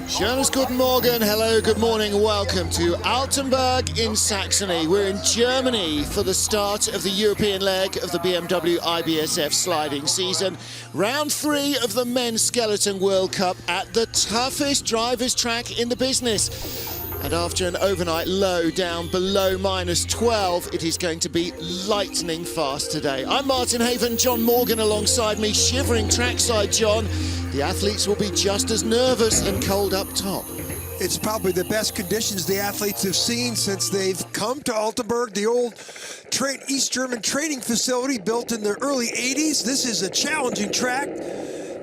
Schönes guten Morgen, hello, good morning, welcome to Altenberg in Saxony. We're in Germany for the start of the European leg of the BMW IBSF sliding season. Round 3 of the Men's Skeleton World Cup at the toughest drivers' track in the business. And after an overnight low down below -12, it is going to be lightning fast today. I'm Martin Haven, John Morgan alongside me, shivering trackside John. The athletes will be just as nervous and cold up top. It's probably the best conditions the athletes have seen since they've come to Altenberg, the old East German training facility built in the early 80s. This is a challenging track.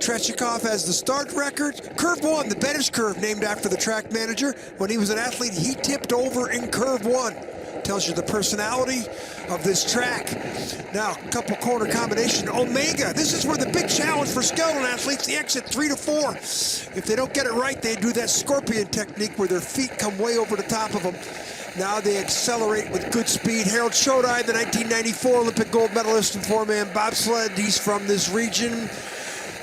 Tretyakov has the start record. Curve 1, the Benish curve, named after the track manager. When he was an athlete, he tipped over in curve 1. Tells you the personality of this track. Now, a couple corner combination. Omega, this is where the big challenge for skeleton athletes, the exit 3 to 4. If they don't get it right, they do that scorpion technique where their feet come way over the top of them. Now they accelerate with good speed. Harold Shodai, the 1994 Olympic gold medalist in 4-man bobsled. He's from this region.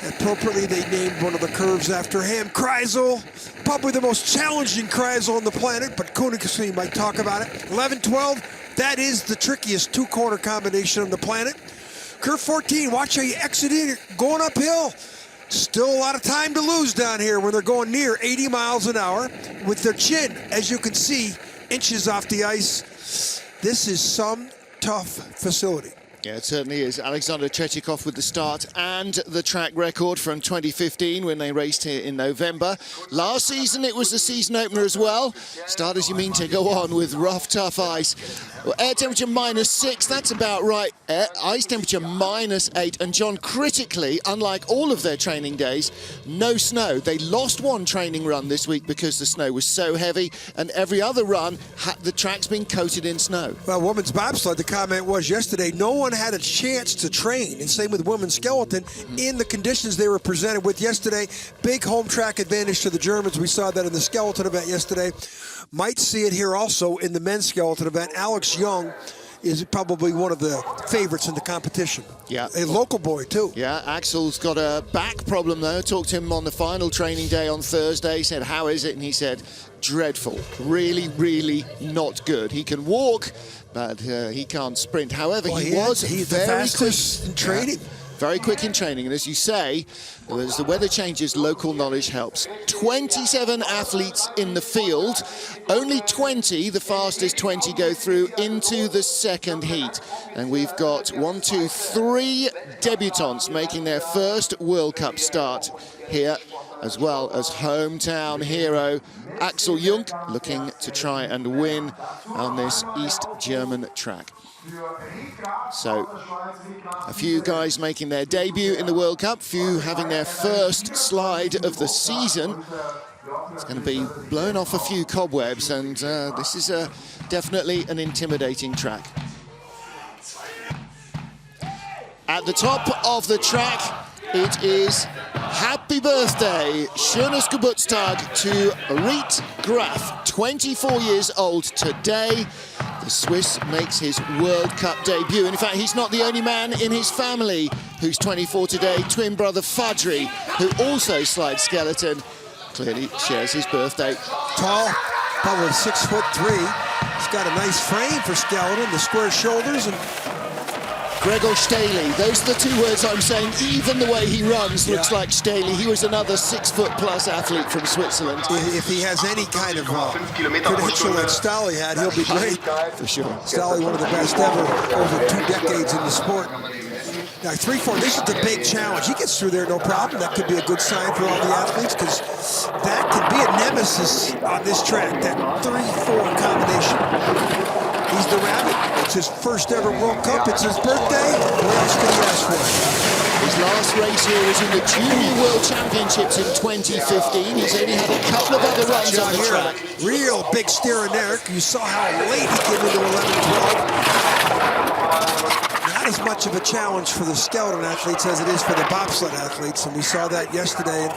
Appropriately, they named one of the curves after him. Kreisel, probably the most challenging Kreisel on the planet, but Koenigsegg might talk about it. 11-12, that is the trickiest two-corner combination on the planet. Curve 14, watch how you exit in, going uphill. Still a lot of time to lose down here when they're going near 80 miles an hour with their chin, as you can see, inches off the ice. This is some tough facility. Yeah, it certainly is. Alexander Tretyakov with the start and the track record from 2015 when they raced here in November. Last season it was the season opener as well. Starters, you mean to go on with rough, tough ice. Well, air temperature -6, that's about right. Ice temperature -8. And John, critically, unlike all of their training days, no snow. They lost one training run this week because the snow was so heavy, and every other run, the track's been coated in snow. Well, women's bobsled, the comment was yesterday, no one had a chance to train, and same with women's skeleton, in the conditions they were presented with yesterday. Big home track advantage to the Germans. We saw that in the skeleton event yesterday. Might see it here also in the men's skeleton event. Alex Young is probably one of the favorites in the competition. Yeah. A local boy, too. Yeah, Axel's got a back problem, though. Talked to him on the final training day on Thursday. He said, how is it? And he said, dreadful. Really, really not good. He can walk, but he can't sprint. However, he's the fastest in training. Yeah. Very quick in training, and as you say, as the weather changes, local knowledge helps. 27 athletes in the field, only 20, the fastest 20, go through into the second heat. And we've got 3 debutants making their first World Cup start here, as well as hometown hero Axel Jung, looking to try and win on this East German track. So, a few guys making their debut in the World Cup, few having their first slide of the season. It's going to be blowing off a few cobwebs, and this is definitely an intimidating track. At the top of the track, it is happy birthday, schönes Geburtstag to Riet Graf, 24 years old today. The Swiss makes his World Cup debut. And in fact, he's not the only man in his family who's 24 today. Twin brother Fadri, who also slides skeleton, clearly shares his birthday. Tall, probably 6'3". He's got a nice frame for skeleton, the square shoulders, and Gregor Staley, those are the 2 words I'm saying. Even the way he runs looks like Staley. He was another 6-foot-plus athlete from Switzerland. If he has any kind of credential that Staley had, he'll be great. For sure. Staley, one of the best ever over 2 decades in the sport. Now, 3-4, this is the big challenge. He gets through there, no problem. That could be a good sign for all the athletes, because that could be a nemesis on this track, that 3-4 combination. He's the rabbit. It's his first ever World Cup. It's his birthday. What else can he ask for? His last race here was in the Junior World Championships in 2015. He's only had a couple of other runs on the track. Real big steering there. You saw how late he came into 11-12. Not as much of a challenge for the skeleton athletes as it is for the bobsled athletes, and we saw that yesterday.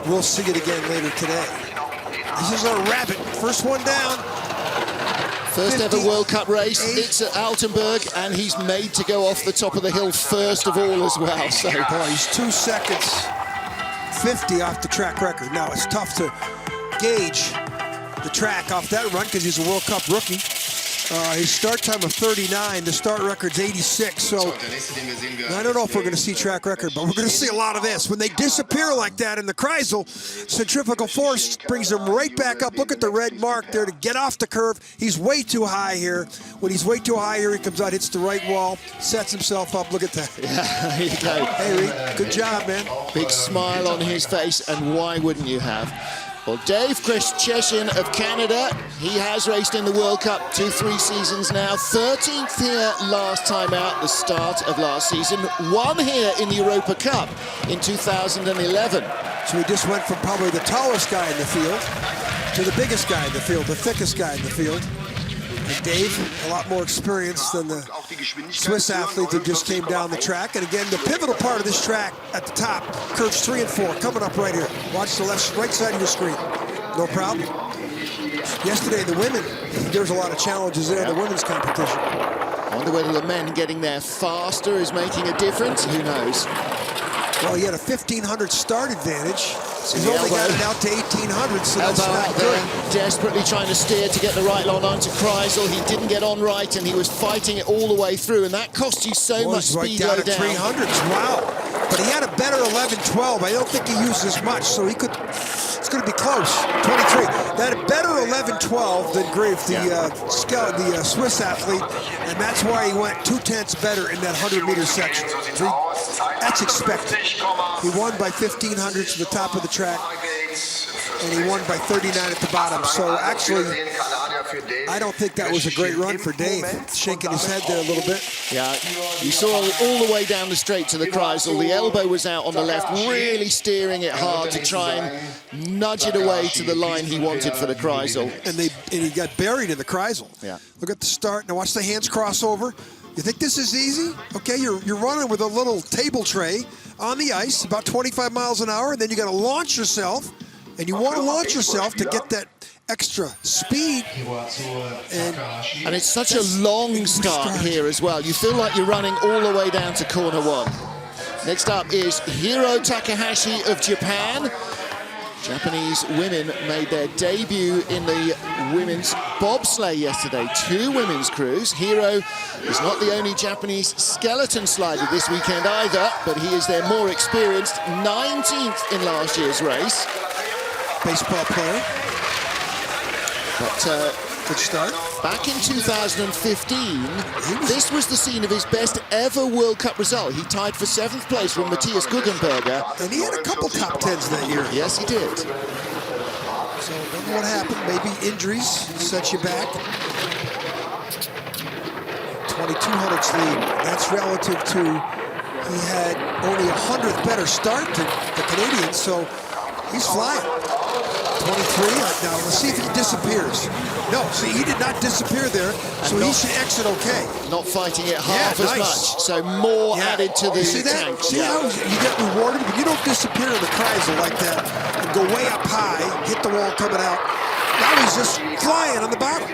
we'll see it again later today. This is our rabbit. First one down. First ever World Cup race. It's at Altenberg, and he's made to go off the top of the hill first of all as well. So boy, he's 2 seconds 50 off the track record. Now, it's tough to gauge the track off that run because he's a World Cup rookie. His start time of 39, the start record's 86, so I don't know if we're going to see track record, but we're going to see a lot of this. When they disappear like that in the Kreisel, centrifugal force brings them right back up. Look at the red mark there to get off the curve. He's way too high here. When he's way too high here, he comes out, hits the right wall, sets himself up. Look at that. Yeah, there you go. Hey, Reed, good job, man. Big smile on his face, and why wouldn't you have? Well, Dave Christcheshin of Canada, he has raced in the World Cup 2-3 seasons now. 13th here last time out, the start of last season. Won here in the Europa Cup in 2011. So he just went from probably the tallest guy in the field to the biggest guy in the field, the thickest guy in the field. And Dave, a lot more experience than the Swiss athlete that just came down the track. And again, the pivotal part of this track at the top, curves 3 and 4, coming up right here. Watch the right side of your screen. No problem. Yesterday, the women, there's a lot of challenges there in the women's competition. I wonder whether the men getting there faster is making a difference. Who knows? Well, he had a 1,500 start advantage. He's only got it out to 1,800, so that's not good. Desperately trying to steer to get the right line onto Kreisel. He didn't get on right, and he was fighting it all the way through, and that cost you so much speed right low down. 300s, wow. But he had a better 11-12. I don't think he used as much, so he could. It's going to be close. 23. That a better 11-12 than Grief, the Swiss athlete, and that's why he went 2/10 better in that 100-meter section. That's expected. He won by 1,500 to the top of the track, and he won by 39 at the bottom. So actually, I don't think that was a great run for Dave, shaking his head there a little bit. Yeah, you saw all the way down the straight to the Kreisel. The elbow was out on the left, really steering it hard to try and nudge it away to the line he wanted for the Kreisel. And he got buried in the Kreisel. Yeah. Look at the start. Now watch the hands cross over. You think this is easy? Okay, you're running with a little table tray on the ice, about 25 miles an hour, and then you got to launch yourself, and you want to launch yourself to get that extra speed. And it's such a long start here as well. You feel like you're running all the way down to corner 1. Next up is Hiro Takahashi of Japan. Japanese women made their debut in the women's bobsleigh yesterday. 2 women's crews. Hiro is not the only Japanese skeleton slider this weekend either, but he is their more experienced, 19th in last year's race. Baseball player. But good start. Back in 2015, this was the scene of his best ever World Cup result. He tied for 7th place with Matthias Guggenberger. And he had a couple top 10s that year. Yes, he did. So I don't know what happened. Maybe injuries set you back. 2,200s lead. That's relative to he had only 100th better start than the Canadians, so he's flying. 23. Now let's see if he disappears. No, see, he did not disappear there, so he should exit okay. Not fighting it half as much, so more added to the tank. See how you get rewarded? When you don't disappear in the Kreisel like that and go way up high, hit the wall coming out. Now he's just flying on the bottom.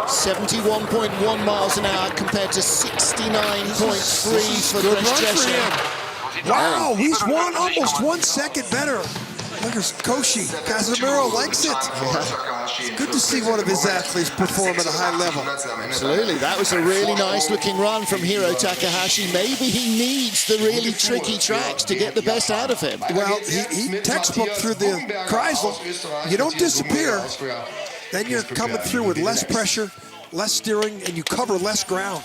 71.1 miles an hour compared to 69.3 for Christcheshin. Wow, he's won almost 1 second better. Look at Koshi. Casemiro likes it. It's good to see one of his athletes perform at a high level. Absolutely. That was a really nice looking run from Hiro Takahashi. Maybe he needs the really tricky tracks to get the best out of him. Well, he textbook through the Kreisel. You don't disappear. Then you're coming through with less pressure, less steering, and you cover less ground.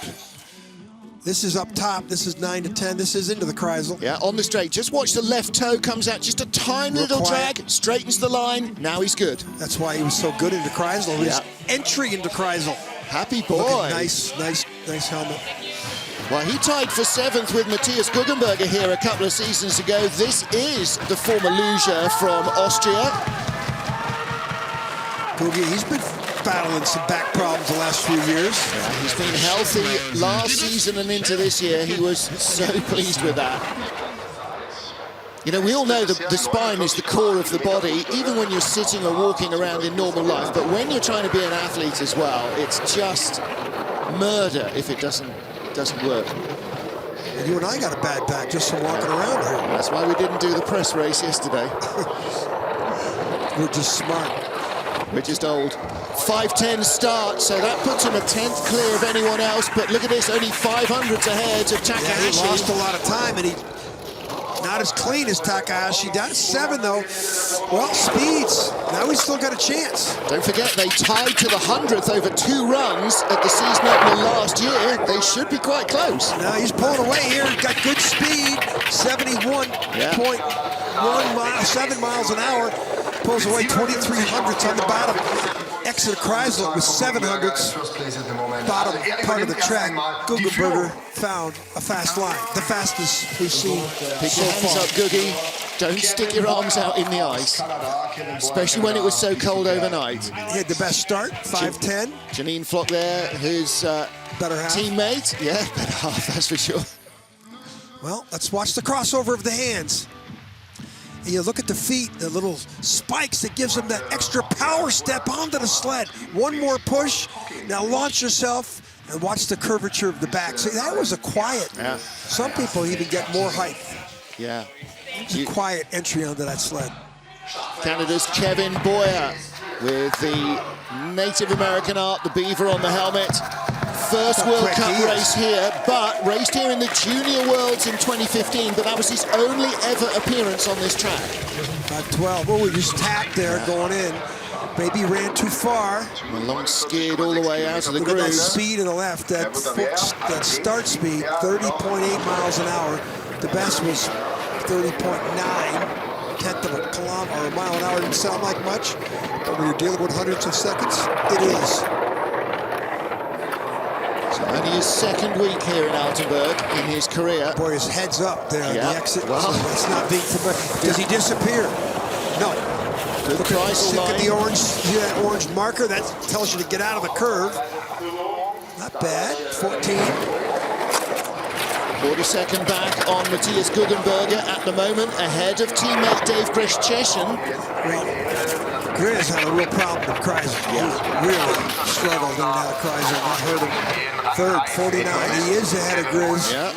This is up top. This is 9 to 10. This is into the Kreisel. Yeah, on the straight. Just watch the left toe comes out. Just a tiny little drag. Straightens the line. Now he's good. That's why he was so good into Kreisel. His entry into Kreisel. Happy boy. Nice helmet. Well, he tied for 7th with Matthias Guggenberger here a couple of seasons ago. This is the former loser from Austria. Gugi, he's been battling some back problems the last few years. Yeah, he's been healthy last season and into this year. He was so pleased with that. You know, we all know the spine is the core of the body, even when you're sitting or walking around in normal life. But when you're trying to be an athlete as well, it's just murder if it doesn't work. And you and I got a bad back just from walking around here. That's why we didn't do the press race yesterday. We're just smart. We're just old. 5:10 start, so that puts him a 10th clear of anyone else. But look at this, only 500s ahead of Takahashi. Yeah, he lost a lot of time, and he not as clean as Takahashi. Down 7 though. Well, speeds. Now he's still got a chance. Don't forget, they tied to the 100th over 2 runs at the season opener last year. They should be quite close. Now he's pulling away here. Got good speed. 71.1 miles, 7 miles an hour. Pulls away 23 hundredths on the bottom. Exeter Chrysler with 700ths. Bottom part of the track. Guggenberger found a fast line. The fastest we've seen Pick so your hands far. up, Googie. Don't stick your arms out in the ice, especially when it was so cold overnight. He had the best start, 5:10. Janine Flock there, whose Better half. teammate. Yeah, better half, that's for sure. Well, let's watch the crossover of the hands. And you look at the feet, the little spikes that gives them that extra power step onto the sled. One more push. Now launch yourself and watch the curvature of the back. See, that was a quiet. Yeah. Some people even get more height. Yeah. Quiet entry onto that sled. Canada's Kevin Boyer with the Native American art, the beaver on the helmet. First How World quick Cup he is. race here, but raced here in the Junior Worlds in 2015, but that was his only ever appearance on this track. 5:12. Oh, we just tapped there going in. Maybe ran too far. A long skid all the way out of the Look at that grooves. speed in the left, that start speed, 30.8 miles an hour. The best was 30.9. Tenth of a kilometer or a mile an hour. Didn't sound like much, but when you're dealing with hundreds of seconds, it is. So only his second week here in Altenberg in his career. Boy, his head's up there on Yeah. the exit. Wow. So that's not being familiar. Does he disappear? No. Good Look at Chrysler line. the orange, see that orange marker? That tells you to get out of the curve. Not bad, 14. 42nd back on Matthias Guggenberger at the moment, ahead of teammate Dave Grishcheshin. Well, Grizz had a real problem with Chrysler. He really struggled in and out of Chrysler. I heard him third, 49. He is ahead of Grizz. Yeah.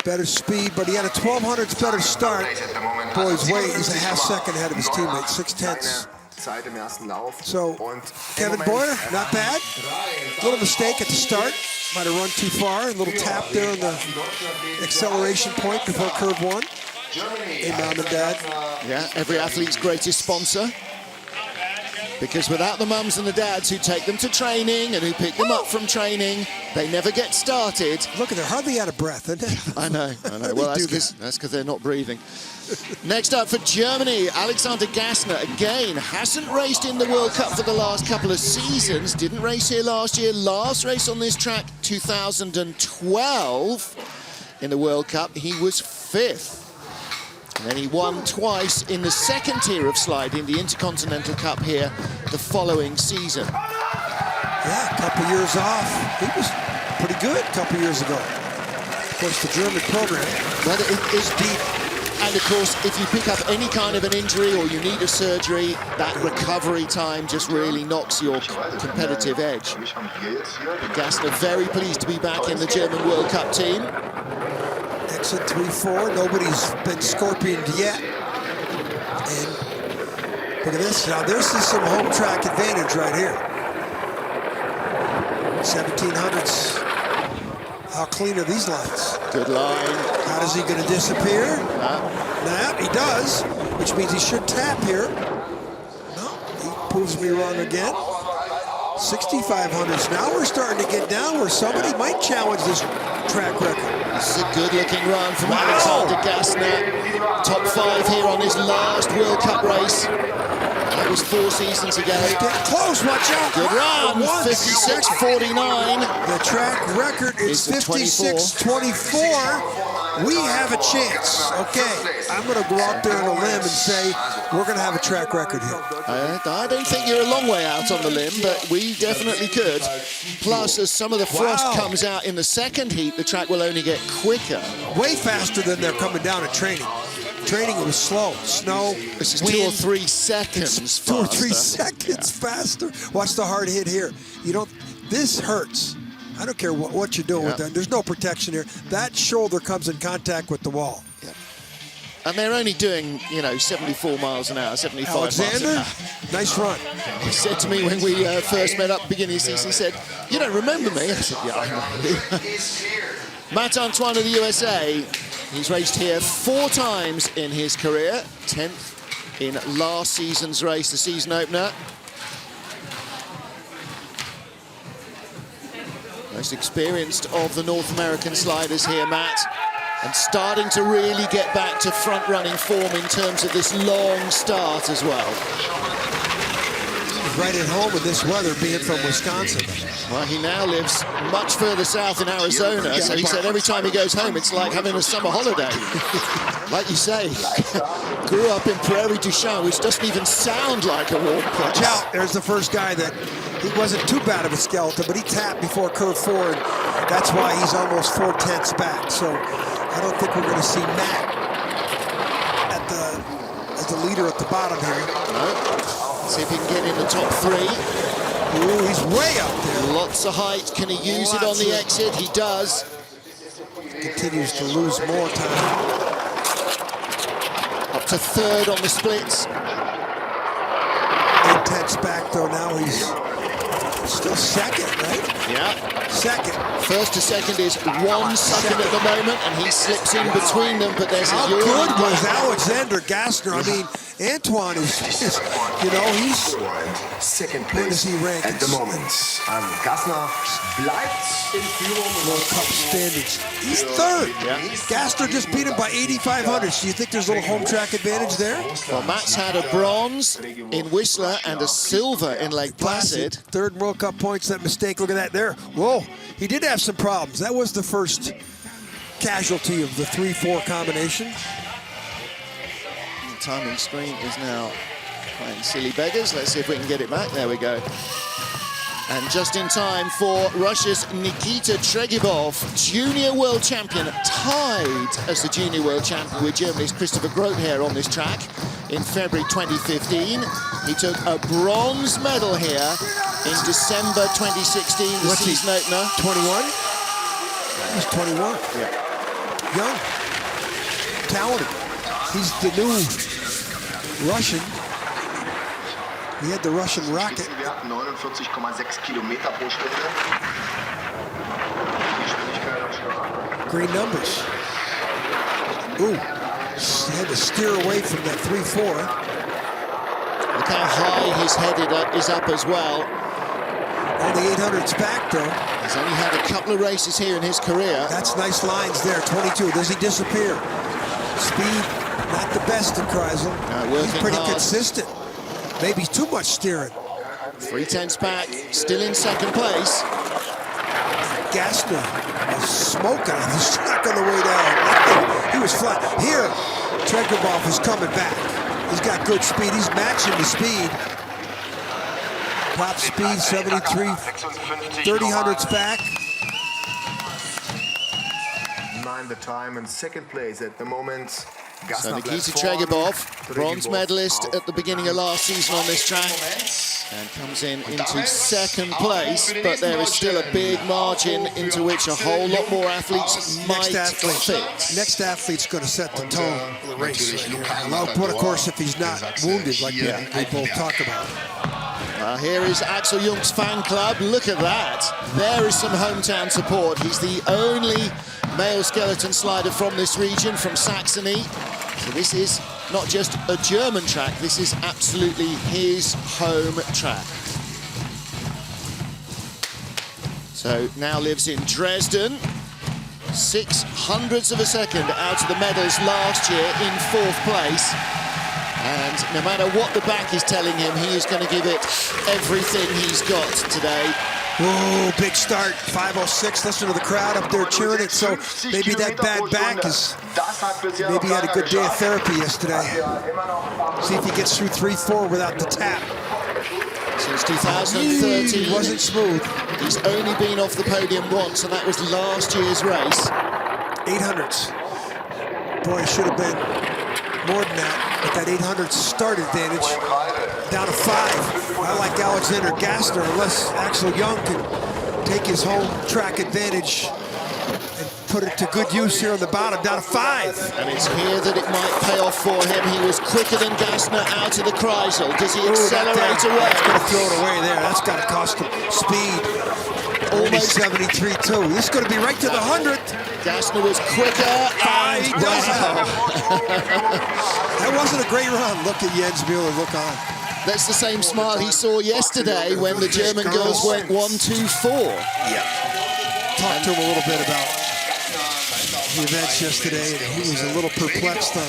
Better speed, but he had a 1200s better start. Boy's weight, he's a half second ahead of his teammate, 6/10. So, Kevin Boyer, not bad. Little mistake at the start. Might have run too far. A little tap there on the acceleration point before curve 1. Hey, Mom and Dad. Yeah, every athlete's greatest sponsor. Because without the mums and the dads who take them to training and who pick them up from training, they never get started. Look at they're hardly out of breath, isn't it? I know. Well, that's because they're not breathing. Next up for Germany, Alexander Gassner, again, hasn't raced in the World Cup for the last couple of seasons. Didn't race here last year. Last race on this track, 2012 in the World Cup. He was 5th. And then he won twice in the second tier of sliding, the Intercontinental Cup here, the following season. Yeah, a couple years off. He was pretty good a couple years ago. Of course, the German program. Well, it is deep. And of course, if you pick up any kind of an injury or you need a surgery, that recovery time just really knocks your competitive edge. Gassner very pleased to be back in the German World Cup team. Exit 3-4. Nobody's been scorpioned yet. And look at this. Now, this is some home track advantage right here. 1700s. How clean are these lines? Good line. How is he going to disappear? Nah, he does, which means he should tap here. No, he proves me wrong again. 6,500s. Now we're starting to get down where somebody might challenge this track record. This is a good-looking run from Alexander Gassner. Top 5 here on his last World Cup race. That was 4 seasons ago. Get close, watch out. Good run, 56.49. The track record is 56.24. We have a chance. Okay, I'm going to go out there on a limb and say we're going to have a track record here. I don't think you're a long way out on the limb, but we definitely could. Plus, as some of the frost comes out in the second heat, the track will only get quicker. Way faster than they're coming down at training. training it was slow. Snow, This is wind. 2 or 3 seconds It's 2 or 3 faster. seconds faster. Watch the hard hit here. You don't, this hurts. I don't care what you're doing with that. There's no protection here. That shoulder comes in contact with the wall. Yep. And they're only doing, 74 miles an hour, 75 Alexander, miles an hour. nice run. He said to me when we first met up at the beginning of the season, he said, "You don't remember me?" I said, "Yeah, I know." Matt Antoine of the USA, he's raced here 4 times in his career. 10th in last season's race, the season opener. Most experienced of the North American sliders here, Matt. And starting to really get back to front-running form in terms of this long start as well. Right at home with this weather, being from Wisconsin. Well, he now lives much further south in Arizona, so he said every time he goes home, it's like having a summer holiday. Like you say, grew up in Prairie du Chien, which doesn't even sound like a warm place. Watch out, there's the first guy that, he wasn't too bad of a skeleton, but he tapped before curve 4, and that's why he's almost 4/10ths back. So I don't think we're going to see Matt as the leader at the bottom here. No. See if he can get in the top 3. Ooh, he's way up there. Lots of height. Can he use it on the exit? He does. Continues to lose more time. Up to 3rd on the splits. 8/10ths back though. Now he's still 2nd, right? Yeah. 2nd. 1st to 2nd is 1 second at the moment, and he slips in between them, but there's How a good Euro. was Alexander Gassner? I mean, Antoine is he's second where place does he rank? at the moment. Gassner bleibt in Führung. World Cup standings. He's 3rd. Yeah. Gassner just beat him by 8,500. Do you think there's a little home track advantage there? Well, Matt's had a bronze in Whistler and a silver in Lake Placid. 3rd World Cup points. That mistake. Look at that there. Whoa. He did have some problems. That was the first casualty of the 3-4 combination. The timing screen is now playing silly beggars. Let's see if we can get it back. There we go. And just in time for Russia's Nikita Tregibov, junior world champion, tied as the junior world champion with Germany's Christopher Groth here on this track in February 2015. He took a bronze medal here in December 2016, the season opener. 21? He's 21. Yeah. Young. Talented. He's the new Russian. He had the Russian rocket. 49,6 Kilometer pro Stunde. Great numbers. Ooh. He had to steer away from that 3-4. Look how high his head is up as well. Only 800s back, though. He's only had a couple of races here in his career. That's nice lines there, 22. Does he disappear? Speed, not the best in Kreisel. He's pretty consistent. Maybe too much steering. 3/10ths back, still in 2nd place. Gassner was smoking on this track on the way down. He was flat. Here, Tregibov is coming back. He's got good speed. He's matching the speed. Top speed, 73, 30 back. The time in 2nd place at the moment. So Nikita Tregibov, bronze medalist at the beginning of last season on this track, and comes into 2nd place, but there is still a big margin into which a whole lot more athletes might fit. Next athlete's going to set the tone for the race. But of course, if he's not wounded, like we both talk about. Here is Axel Jung's fan club. Look at that. There is some hometown support. He's the only male skeleton slider from this region, from Saxony. So this is not just a German track, this is absolutely his home track. So now lives in Dresden. 600ths of a second out of the medals last year in 4th place. And no matter what the back is telling him, he is going to give it everything he's got today. Whoa, big start, 5:06. Listen to the crowd up there cheering it. So maybe that bad back is, maybe he had a good day of therapy yesterday. See if he gets through 3-4 without the tap. Since 2013, he wasn't smooth. He's only been off the podium once, and that was last year's race. 800s. Boy, should have been more than that with that 800 start advantage. Down to 5. I like Alexander Gassner, unless Axel Young can take his home track advantage and put it to good use here on the bottom. Down to 5. And it's here that it might pay off for him. He was quicker than Gassner out of the Kreisel. Does he accelerate away? That's going to throw it away there. That's got to cost him speed. Almost 73 too. This is going to be right to the 100th. Gassner was quicker. And he does it. That wasn't a great run. Look at Jens Müller. Look on. That's the same smile he saw yesterday when the German girls went 1-2-4. Yeah. Talked to him a little bit about the events yesterday, and he was a little perplexed on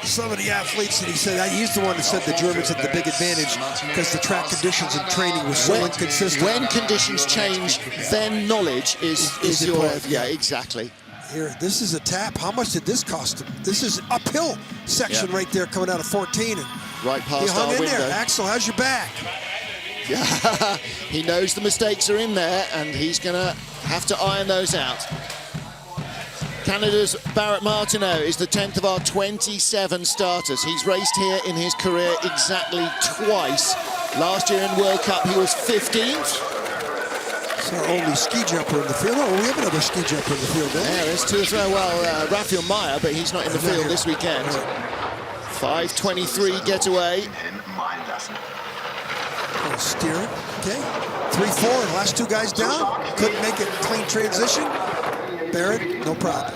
some of the athletes, and he said he's the one that said the Germans had the big advantage because the track conditions and training was so inconsistent. When conditions change, then knowledge is your... Yeah, exactly. Here, this is a tap. How much did this cost him? This is uphill section right there coming out of 14. And right past he hung our in window. there. Axel, how's your back? Yeah, he knows the mistakes are in there, and he's going to have to iron those out. Canada's Barrett Martineau is the 10th of our 27 starters. He's raced here in his career exactly twice. Last year in World Cup, he was 15th. It's our only ski jumper in the field. Oh, we have another ski jumper in the field there. Yeah, there's 2 or 3. Well, Raphael Meyer, but he's not in the field this weekend. 5:23 getaway. Steering, okay. 3-4, and last 2 guys down. Couldn't make it clean transition. Barrett, no problem.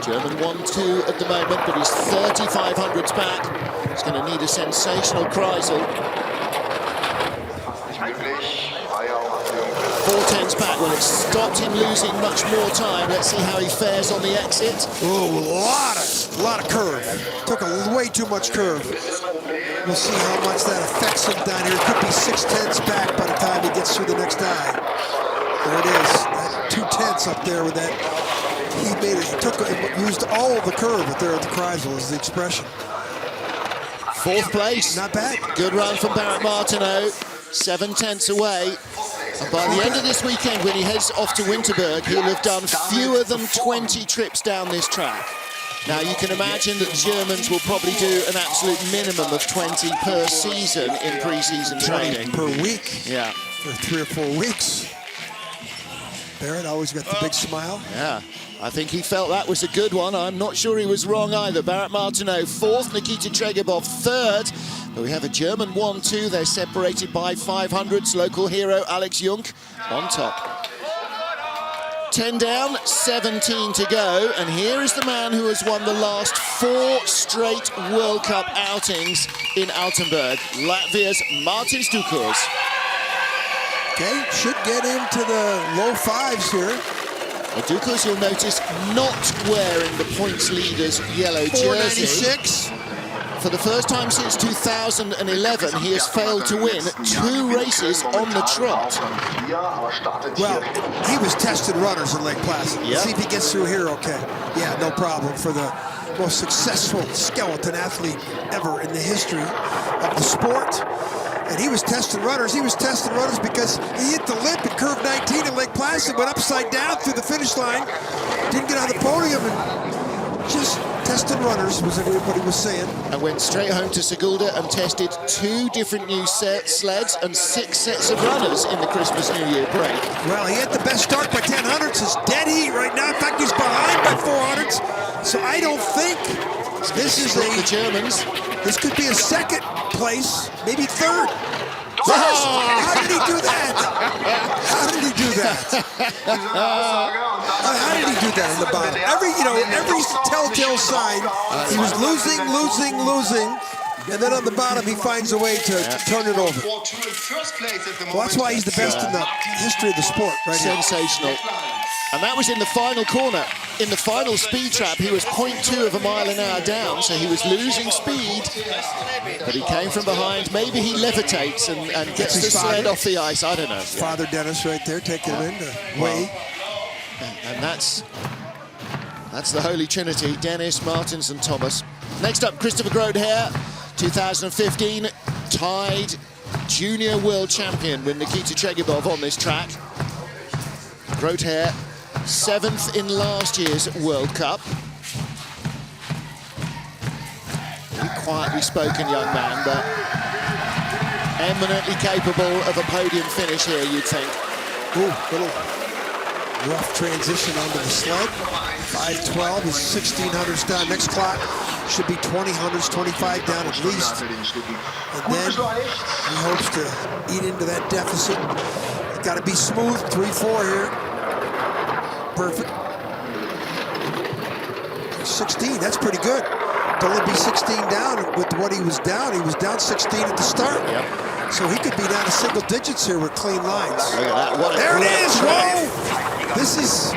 German 1-2 at the moment, but he's 3,500s back. He's going to need a sensational Kreisel. 4:10's back. Well, it stopped him losing much more time. Let's see how he fares on the exit. Oh, a lot of curve. Took way too much curve. We'll see how much that affects him down here. It could be 6/10 back by the time he gets through the next eye. There it is. That 2/10 up there with that. He made it. Used all of the curve up there at the Kreisel is the expression. 4th place. Not bad. Good run from Barrett Martineau. 7/10 away. And by the end of this weekend, when he heads off to Winterberg, he'll have done fewer than 20 trips down this track. Now, you can imagine that the Germans will probably do an absolute minimum of 20 per season in pre-season training. Per week. Yeah. For 3 or 4 weeks. Barrett always got the big smile. Yeah. I think he felt that was a good one. I'm not sure he was wrong either. Barrett Martineau 4th, Nikita Tregebov 3rd. But we have a German 1-2. They're separated by 500s. Local hero Alex Jung on top. 10 down, 17 to go. And here is the man who has won the last 4 straight World Cup outings in Altenberg. Latvia's Martin Stukurs. Okay, should get into the low 5s here. Well, Dukos, you'll notice, not wearing the points leader's yellow jersey. 496. For the first time since 2011, he has failed to win 2 races on the trot. Well, he was testing runners in Lake Placid. Yep. Let's see if he gets through here okay. Yeah, no problem for the most successful skeleton athlete ever in the history of the sport. And he was testing runners. He was testing runners because he hit the lip in curve 19 in Lake Placid, went upside down through the finish line, didn't get on the podium, and just testing runners was what he was saying. And went straight home to Sigulda and tested 2 different new sleds and 6 sets of runners in the Christmas New Year break. Well, he had the best start by 1000s. It's dead heat right now. In fact, he's behind by 400s. So I don't think this is the Germans. This could be a 2nd place, maybe 3rd. How did he do that? How did he do that? How did he do that in the bottom? Every telltale sign, he was losing, and then on the bottom he finds a way to turn it over. Well, that's why he's the best in the history of the sport, right here. Sensational. And that was in the final corner. In the final speed trap, he was 0.2 of a mile an hour down, so he was losing speed. But he came from behind. Maybe he levitates and gets the sled off the ice. I don't know. Father Dennis right there taking him in to weigh. And that's the Holy Trinity, Dennis, Martins and Thomas. Next up, Christopher Groothair, 2015 tied junior world champion with Nikita Tregebov on this track. Groothair 7th in last year's World Cup. quietly spoken young man, but eminently capable of a podium finish here, you'd think. Ooh, little rough transition onto the sled. 5:12 is 1600s down. Next clock should be 2000s, 25 down at least. And then he hopes to eat into that deficit. Got to be smooth. 3-4 here. Perfect. 16, that's pretty good. To only be 16 down with what he was down. He was down 16 at the start. Yep. So he could be down to single digits here with clean lines. Look at that. What a there it great is. track. Whoa! This is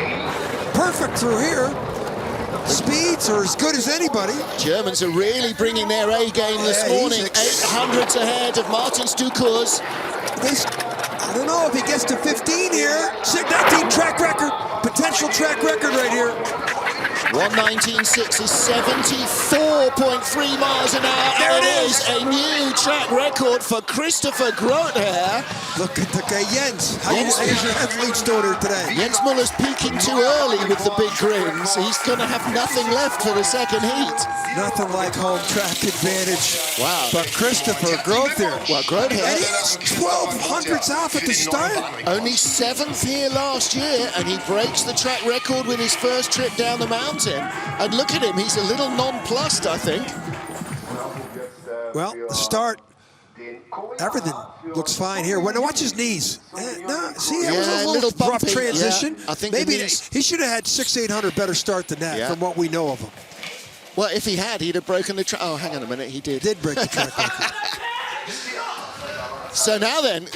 perfect through here. Speeds are as good as anybody. Germans are really bringing their A game this morning. 800s ahead of Martin Stukurz. I don't know if he gets to 15 here. 19 track record, potential track record right here. 1:19.6 is 74.3 miles an hour. There and it it is. is a new track record for Christopher Grother. Look at Jens. How's your athletes doing here today? Jens Muller's peaking too early with the big grins. He's going to have nothing left for the second heat. Nothing like home track advantage. Wow. But Christopher Grother. Well, Grother. And he's 1200s off at the start. Only 7th here last year, and he breaks the track record with his first trip down the mountain. And look at him, he's a little nonplussed, I think. Well, the start, everything looks fine here. Well, now watch his knees. No, see, that was a little rough bumpy. transition. Yeah, I think maybe he should have had 600-800 better start than that from what we know of him. Well, if he had, he'd have broken the track. Oh, hang on a minute, he did. Did break the track record. So now then,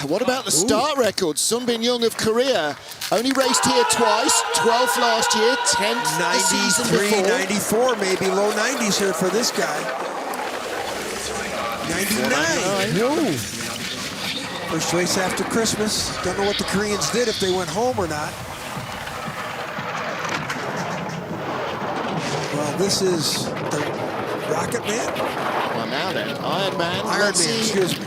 what about the start record? Sun Bin Young of Korea only raced here twice, 12th last year, 10th the season before. 94, maybe low 90s here for this guy. 99. Whoa. First race after Christmas. Don't know what the Koreans did, if they went home or not. Well, this is the Rocket Man. Well, now then, Iron Man. Iron Man, excuse me.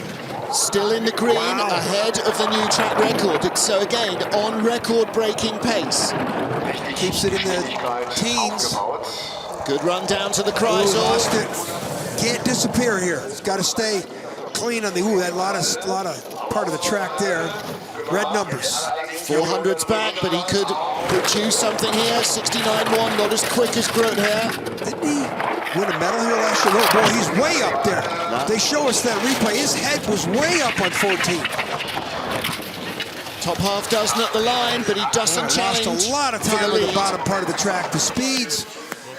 Still in the green, ahead of the new track record. So again, on record-breaking pace. Keeps it in the teens. Good run down to the Kreisel. Lost it. Can't disappear here. It's got to stay clean on the, that lot of part of the track there. Red numbers. 400s back, but he could produce something here. 69.1, not as quick as Grother. Didn't he win a medal here last year? Oh boy, he's way up there. They show us that replay. His head was way up on 14. Top half dozen at the line, but he doesn't challenge. Lost a lot of time on the bottom part of the track. The speeds,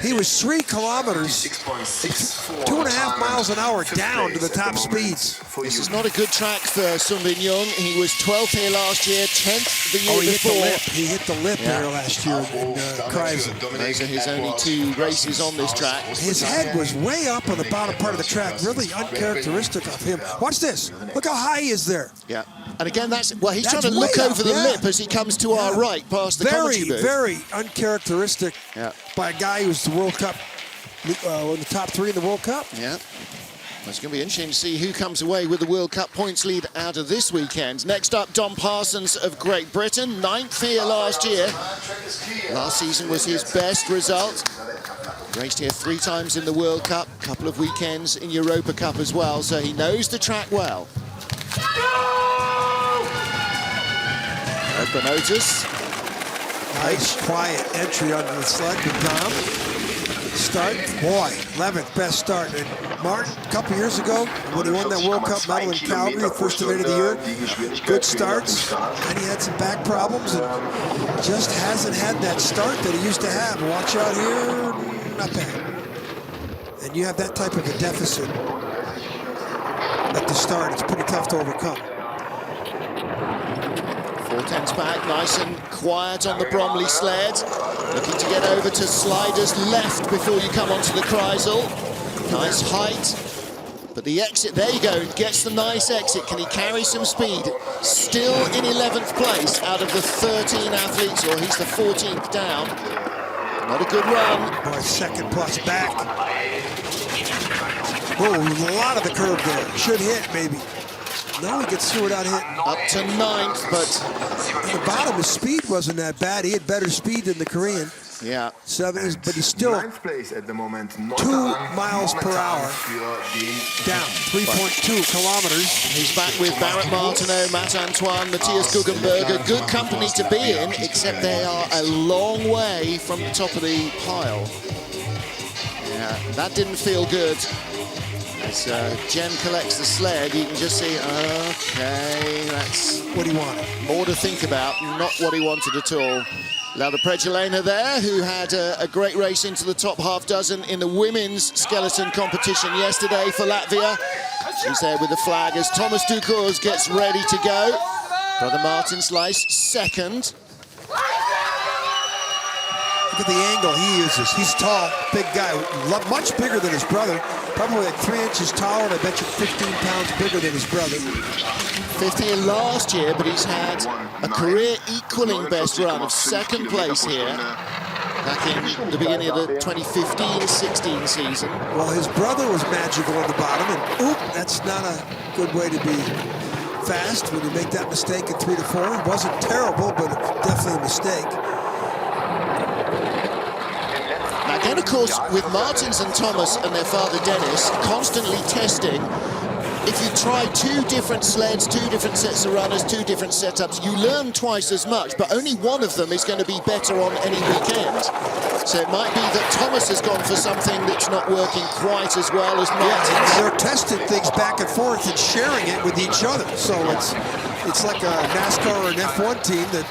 he was 3 kilometers, 2.5 miles an hour down to the top speeds. This is not a good track for Sun Bin Young. He was 12th here last year, 10th the year before. He hit the lip there last year in Kreisel. Those are his only 2 races on this track. His head was way up on the bottom part of the track, really uncharacteristic of him. Watch this. Look how high he is there. Yeah. And again, he's trying to look over the lip as he comes to our right, past the commentary booth. Very uncharacteristic by a guy who's the World Cup, in the top 3 in the World Cup. Yeah. It's going to be interesting to see who comes away with the World Cup points lead out of this weekend. Next up, Don Parsons of Great Britain, 9th here last year. Last season was his best result. Raced here 3 times in the World Cup, a couple of weekends in Europa Cup as well, so he knows the track well. Open Otis. Nice, quiet entry onto the sled with Dom. Start, boy, 11th best start. And Martin, a couple years ago, when he won that World Cup medal in Calgary, first event of the year, good starts. And he had some back problems and just hasn't had that start that he used to have. Watch out here, not bad. And you have that type of a deficit at the start, it's pretty tough to overcome. 410's back, nice and quiet on the Bromley sled. Looking to get over to sliders left before you come onto the Kreisel. Nice height. But the exit, there you go, gets the nice exit. Can he carry some speed? Still in 11th place out of the 13 athletes, or he's the 14th down. Not a good run. Boy, 2nd plus back. Oh, a lot of the curve there. Should hit, maybe. No, he gets through without hitting. Up to 9th, but at the bottom, his speed wasn't that bad. He had better speed than the Korean. Yeah. But he's still 2 miles per hour down, 3.2 kilometers. He's back with Barrett Martineau, Matt Antoine, Matthias Guggenberger. Good company to be in, except they are a long way from the top of the pile. Yeah, that didn't feel good. As Jen collects the sled, you can just see, okay, that's what he wanted. More to think about, not what he wanted at all. Laura Pregelena there, who had a great race into the top half dozen in the women's skeleton competition yesterday for Latvia. She's there with the flag as Thomas Dukurs gets ready to go. Brother Martin Slice, second. Look at the angle he uses. He's tall, big guy, much bigger than his brother. Probably like 3 inches taller, and I bet you 15 pounds bigger than his brother. 15 last year, but he's had a career equaling best run of second place here back in the beginning of the 2015-16 season. Well, his brother was magical on the bottom, and oop, that's not a good way to be fast when you make that mistake in 3 to 4. It wasn't terrible, but definitely a mistake. Again, of course, with Martins and Thomas and their father Dennis constantly testing, if you try 2 different sleds, 2 different sets of runners, 2 different setups, you learn twice as much, but only one of them is going to be better on any weekend. So it might be that Thomas has gone for something that's not working quite as well as Martins. Yeah, they're testing things back and forth and sharing it with each other. So it's like a NASCAR or an F1 team that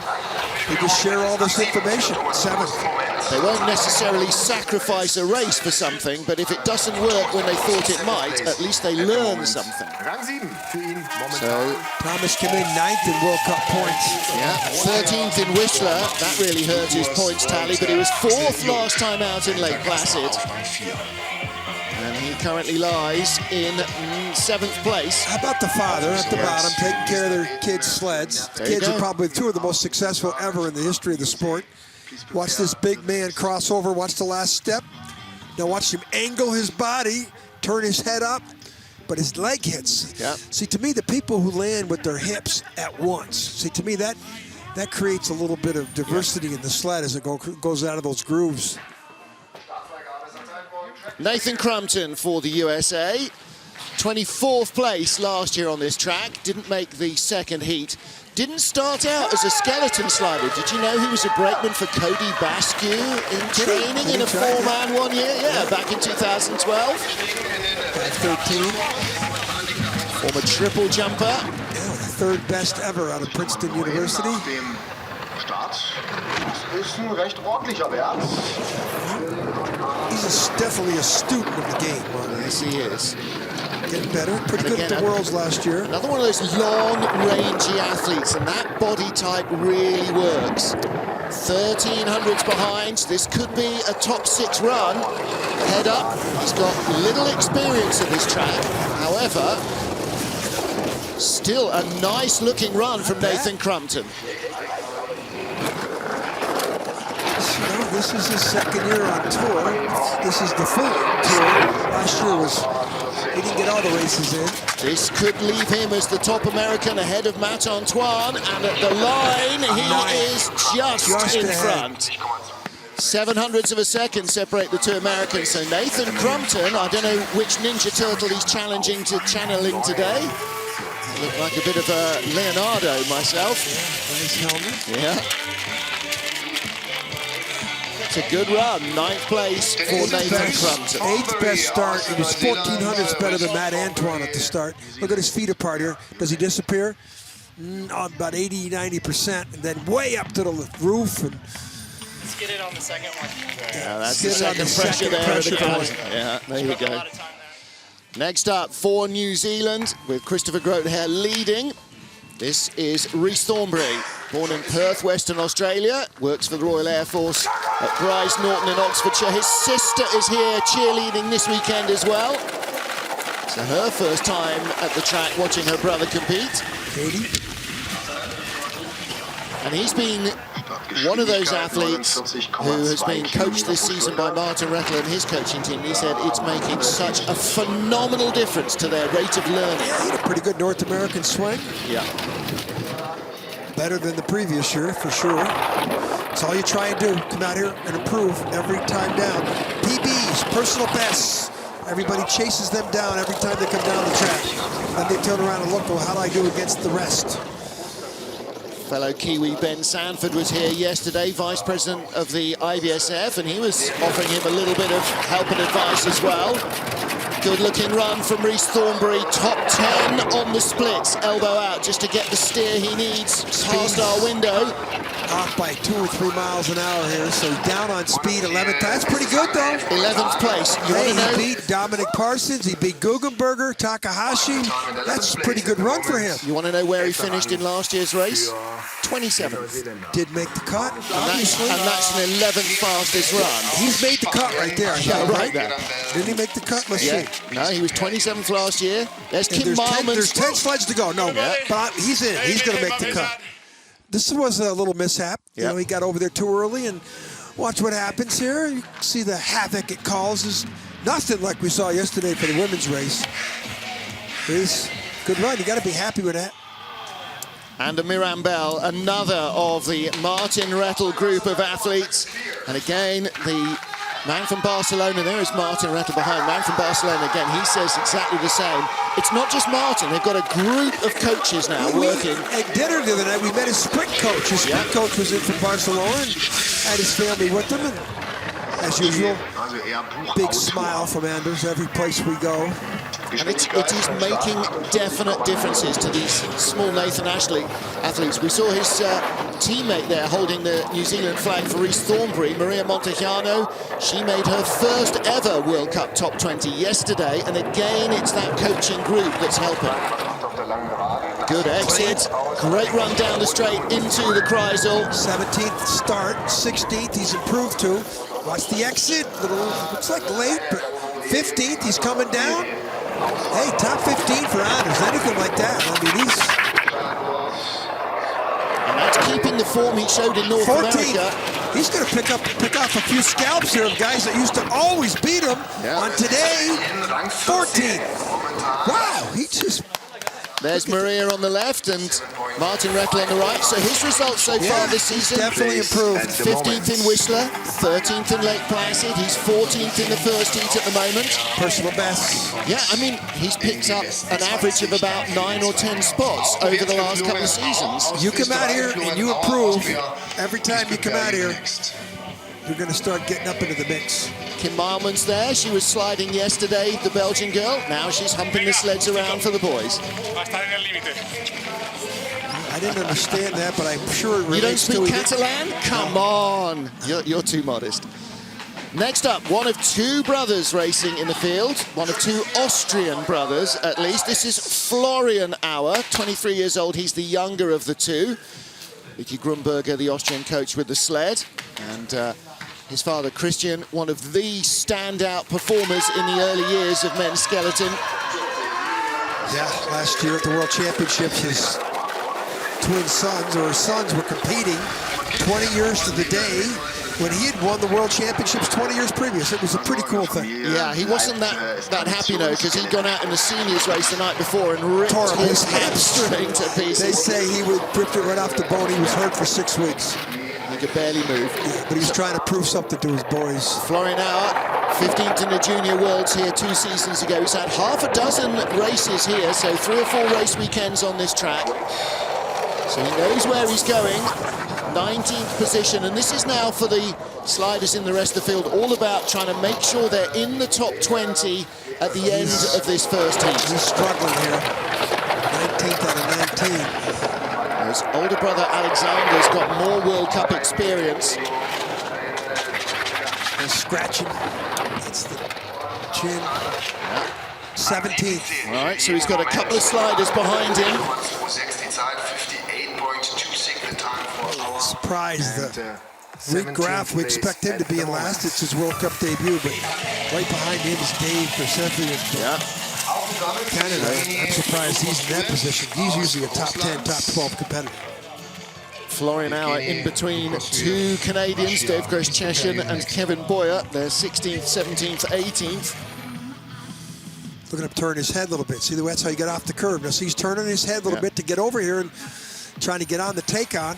they just share all this information. 7th. They won't necessarily sacrifice a race for something, but if it doesn't work when they thought it might, at least they learn something. So Thomas came in 9th in World Cup points. Yeah, 13th in Whistler. That really hurt his points tally, but he was 4th last time out in Lake Placid. And he currently lies in 7th place. How about the father at the bottom taking care of their kids' sleds? The kids are probably 2 of the most successful ever in the history of the sport. Watch this big man cross over, watch the last step. Now watch him angle his body, turn his head up, but his leg hits. Yep. See, to me, the people who land with their hips at once, see, to me, that creates a little bit of diversity in the sled as it goes out of those grooves. Nathan Crumpton for the USA. 24th place last year on this track. Didn't make the second heat. Didn't start out as a skeleton slider. Did you know he was a brakeman for Cody Basque in training in a 4-man 1 year? Yeah, back in 2012. 13. Former triple jumper. Yeah, the 3rd best ever out of Princeton University. He's definitely a student of the game. Yes, he is. Getting better. Pretty good at the Worlds last year. Another one of those long-rangey athletes, and that body type really works. 1300s behind. This could be a top 6 run. Head up. He's got little experience of this track. However, still a nice-looking run from Nathan Crumpton. This is his 2nd year on tour. This is the full tour. Last year he didn't get all the races in. This could leave him as the top American ahead of Matt Antoine, and at the line he is just in front. 700ths of a second separate the 2 Americans. So Nathan Crumpton, I don't know which Ninja Turtle he's channeling today. Look like a bit of a Leonardo myself. Nice helmet. Yeah. It's a good run. 9th place for Nathan Crumpton. 8th best start. It was 1400s better than Matt Antoine at the start. Look at his feet apart here. Does he disappear? About 80, 90%, and then way up to the roof. And let's get it on the second one. Yeah, that's the second pressure there. Yeah, there you go. Next up for New Zealand, with Christopher Grotehair leading. This is Rhys Thornbury, born in Perth, Western Australia, works for the Royal Air Force at Bryce Norton in Oxfordshire. His sister is here cheerleading this weekend as well. It's her first time at the track watching her brother compete. Katie. And he's been one of those athletes who has been coached this season by Martin Rettler and his coaching team. He said it's making such a phenomenal difference to their rate of learning. Yeah, he had a pretty good North American swing. Yeah. Better than the previous year, for sure. That's all you try and do. Come out here and improve every time down. PBs, personal bests. Everybody chases them down every time they come down the track. Then they turn around and look, well, how do I do against the rest? Fellow Kiwi Ben Sanford was here yesterday, Vice President of the IBSF, and he was offering him a little bit of help and advice as well. Good-looking run from Rhys Thornberry, top 10 on the splits, elbow out just to get the steer he needs past our window. Off by 2 or 3 miles an hour here, so down on speed 11th. That's pretty good, though. 11th place. You want to know? He beat Dominic Parsons, he beat Guggenberger, Takahashi. That's a pretty good run for him. You want to know where he finished in last year's race? 27th. Did make the cut, obviously. And that's an 11th fastest run. He's made the cut right there. Yeah, right there. Didn't he make the cut? Let's see. No, he was 27th last year. There's Kim Milman. There's 10 sleds to go. No, but he's in. He's going to make the cut. This was a little mishap. You know, he got over there too early, and watch what happens here. You see the havoc it causes. Nothing like we saw yesterday for the women's race. It's a good run. You got to be happy with that. And a Mirambel, another of the Martin Rettel group of athletes. And again, the man from Barcelona, there is Martin Rettel behind. Man from Barcelona, again, he says exactly the same. It's not just Martin, they've got a group of coaches now working. At dinner the other night, we met his sprint coach. His sprint coach was in from Barcelona and had his family with him. And as usual, big smile from Anders every place we go. And it is making definite differences to these small Nathan Ashley athletes. We saw his teammate there holding the New Zealand flag for Rhys Thornberry, Maria Montejano. She made her first ever World Cup top 20 yesterday, and again it's that coaching group that's helping. Good exit, great run down the straight into the Kreisel. 17th start, 16th he's improved to. Watch the exit, looks like late, but 15th he's coming down. Hey, top 15 for Anders, anything like that. I mean, and that's keeping the form he showed in North 14th. America. He's going to pick off a few scalps here of guys that used to always beat him. On today, 14th. Wow, he just... There's Maria on the left and Martin Rettel on the right. So his results so far this season, definitely improved. 15th in Whistler, 13th in Lake Placid. He's 14th in the first heat at the moment. Personal best. Yeah, I mean, he's picked up an average of about 9 or 10 spots over the last couple of seasons. You come out here and you improve. Every time you come out here, you're going to start getting up into the mix. Kim Milman's there. She was sliding yesterday, the Belgian girl. Now she's humping the sleds around for the boys. I didn't understand that, but I'm sure it relates to... You don't speak Catalan? Come on. You're too modest. Next up, one of 2 brothers racing in the field. One of 2 Austrian brothers, at least. This is Florian Auer, 23 years old. He's the younger of the 2. Vicky Grumberger, the Austrian coach with the sled. And his father, Christian, one of the standout performers in the early years of men's skeleton. Yeah, last year at the World Championships, his twin sons, or his sons, were competing 20 years to the day when he had won the World Championships 20 years previous. It was a pretty cool thing. Yeah, he wasn't that happy, though, because he'd gone out in the seniors race the night before and ripped his hamstring to pieces. They say he ripped it right off the bone. He was hurt for 6 weeks. He could barely move. Yeah, but he was trying to prove something to his boys. Florian Auer, 15th in the Junior Worlds here 2 seasons ago. He's had half a dozen races here, so 3 or 4 race weekends on this track. So he knows where he's going. 19th position, and this is now for the sliders in the rest of the field, all about trying to make sure they're in the top 20 at the end of this first heat. He's struggling here. 19th out of 19. His older brother Alexander's got more World Cup experience. And scratching. It's the chin. 17th. All right, so he's got a couple of sliders behind him. Surprised Rick Graff, we expect him to be in last. It's his World Cup debut, but right behind him is Dave Persephone. Canada. I'm surprised he's in that position. He's usually a top 10, top 12 competitor. Florian Auer in between 2 Canadians, Dave Gross-Cheshin and Kevin Boyer. They're 16th, 17th, 18th. Look at him turn his head a little bit. See, that's how you get off the curve. Now, see, he's turning his head a little bit to get over here and trying to get on the take-on.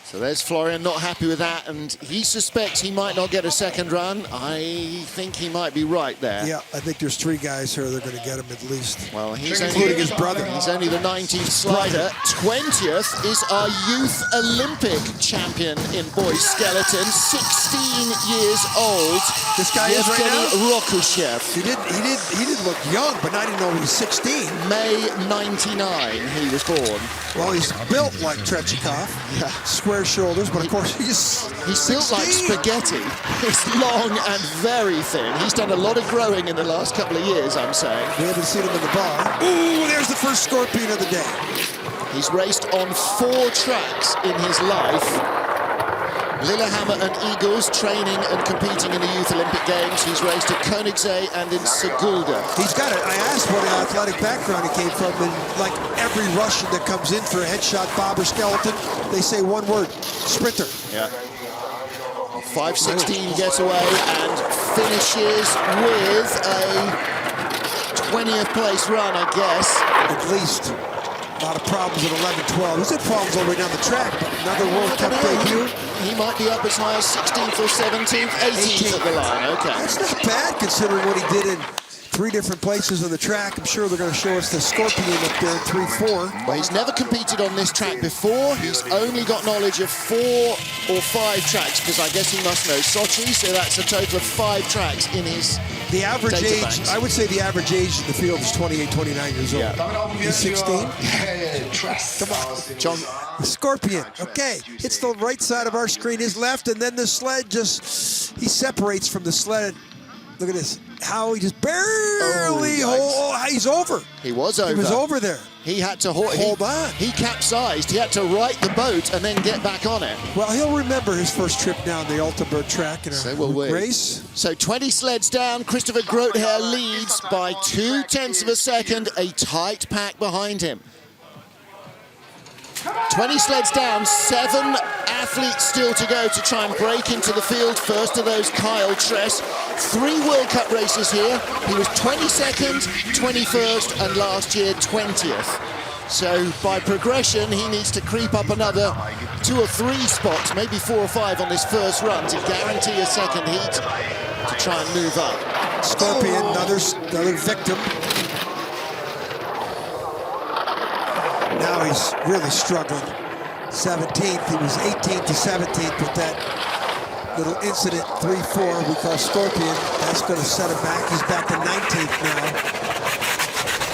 So there's Florian, not happy with that, and he suspects he might not get a second run. I think he might be right there. Yeah, I think there's 3 guys here that are going to get him at least. Well, he's including only his brother. He's only the 19th slider. 20th is our youth Olympic champion in boys skeleton, 16 years old. This guy is right now? Rokushev. He did look young, but I didn't know he was 16. May 99, he was born. Well, he's built like Trechikov. Yeah. Square shoulders, but of course he's built like spaghetti. He's long and very thin. He's done a lot of growing in the last couple of years, I'm saying. We haven't seen him in the bar. Ooh, there's the first scorpion of the day. He's raced on 4 tracks in his life. Lillehammer and Eagles, training and competing in the Youth Olympic Games. He's raced at Koenigsee and in Sigulda. He's got it. I asked what athletic background he came from, and like every Russian that comes in for a headshot bob or skeleton, they say one word: sprinter. Yeah. 5:16 gets away and finishes with a 20th place run, I guess. At least. A lot of problems at 11-12. He's had problems all the way down the track, but another World Cup debut. He might be up as high as 16th or 17th, 18th at the line. Okay. That's not bad considering what he did in 3 different places on the track. I'm sure they're going to show us the Scorpion up there in 3-4. Well, he's never competed on this track before. He's only got knowledge of 4 or 5 tracks, because I guess he must know Sochi, so that's a total of 5 tracks in his The average age, databanks. I would say the average age in the field is 28, 29 years old. Yeah. He's 16. Come on. John. The Scorpion, okay. Hits the right side of our screen, his left, and then the sled just, he separates from the sled. Look at this. How he just barely, he's over. He was over. He was over there. He had to hold on. He capsized. He had to right the boat and then get back on it. Well, he'll remember his first trip down the Altenberg track in a race. So 20 sleds down. Christopher Grothair leads by 0.2 of a second. A tight pack behind him. 20 sleds down, 7 athletes still to go to try and break into the field. First of those, Kyle Tress. 3 World Cup races here. He was 22nd, 21st, and last year 20th. So by progression, he needs to creep up another 2 or 3 spots, maybe 4 or 5 on this first run to guarantee a second heat to try and move up. Scorpion, another victim. Now he's really struggling. 17th, he was 18th to 17th with that little incident, 3-4, we call Scorpion. That's going to set him back. He's back to 19th now.